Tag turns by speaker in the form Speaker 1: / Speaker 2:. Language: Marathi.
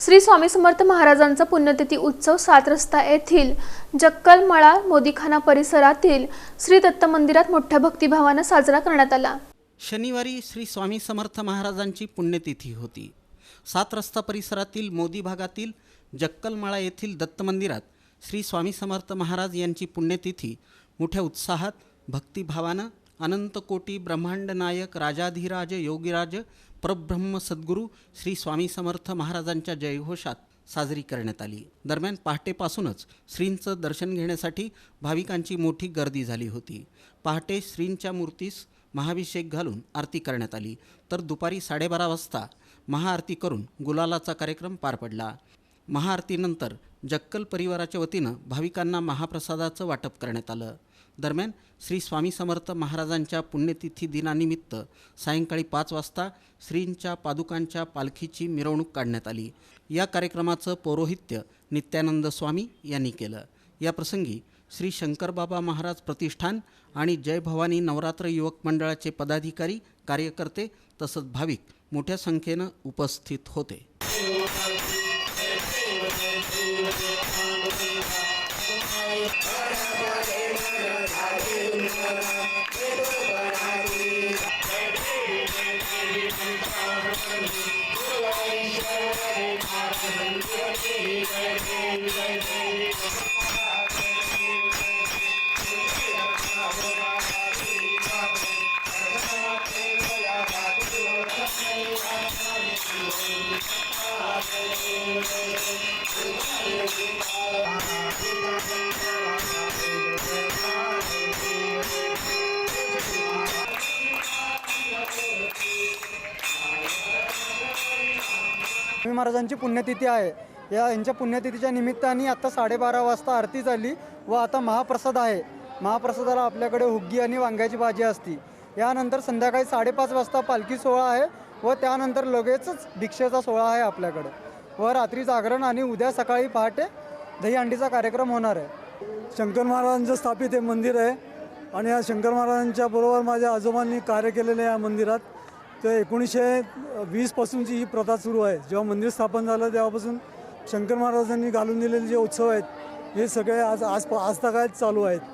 Speaker 1: श्री स्वामी समर्थ महाराजांचा पुण्यतिथी उत्सव 7 रस्ता येथील जक्कलमळा मोदीखाना परिसरातील श्री दत्त मंदिरात मोठ्या भक्तिभावाने साजरा करण्यात आला।
Speaker 2: शनिवारी श्री स्वामी समर्थ महाराजांची पुण्यतिथी होती। 7 रस्ता परिसरातील मोदी भागातील जक्कलमळा येथील दत्त मंदिरात श्री स्वामी समर्थ महाराज यांची पुण्यतिथी मोठ्या उत्साहात भक्तिभावानं अनंत कोटी ब्रह्मांड नायक राजाधिराज योगीराज परब्रह्म सद्गुरू श्री स्वामी समर्थ महाराजांच्या जयघोषात साजरी करण्यात आली। दरम्यान पहाटेपासूनच श्रींचं दर्शन घेण्यासाठी भाविकांची मोठी गर्दी झाली होती। पहाटे श्रींच्या मूर्तीस महाभिषेक घालून आरती करण्यात आली, तर दुपारी 12:30 वाजता महाआरती करून गुलालाचा कार्यक्रम पार पडला। महाआरतीनंतर जक्कल परिवाराच्या वतीनं भाविकांना महाप्रसादाचं वाटप करण्यात आलं। दरम्यान श्री स्वामी समर्थ महाराजांच्या पुण्यतिथी दिनानिमित्त सायंकाळी 5 वाजता श्रींच्या पादुकांच्या पालखीची मिरवणूक काढण्यात आली। या कार्यक्रमाचं पौरोहित्य नित्यानंद स्वामी यांनी केलं। या प्रसंगी श्री शंकरबाबा महाराज प्रतिष्ठान आणि जय भवानी नवरात्र युवक मंडळाचे पदाधिकारी, कार्यकर्ते तसंच भाविक मोठ्या संख्येनं उपस्थित होते।
Speaker 3: स्वामी महाराजांची पुण्यतिथी आहे। यांच्या पुण्यतिथीच्या निमित्ताने आता 12:30 वाजता आरती झाली व आता महाप्रसाद आहे। महाप्रसादाला आपल्याकडे हुग्गी आणि वांग्याची भाजी असते। यानंतर संध्याकाळी 5:30 वाजता पालखी सोहळा आहे व त्यानंतर लगेचच भिक्षेचा सोहळा आहे आपल्याकडे व रात्री जागरण आणि उद्या सकाळी पहाटे दहीहंडीचा कार्यक्रम होणार आहे।
Speaker 4: शंकर महाराजांचं स्थापित हे मंदिर आहे आणि या शंकर महाराजांच्या बरोबर माझ्या आजोबांनी कार्य केलेले या मंदिरात। तर 1920 पासूनची ही प्रथा सुरू आहे। जेव्हा मंदिर स्थापन झालं तेव्हापासून शंकर महाराजांनी घालून दिलेले जे उत्सव आहेत हे सगळे आज तागायत चालू आहेत।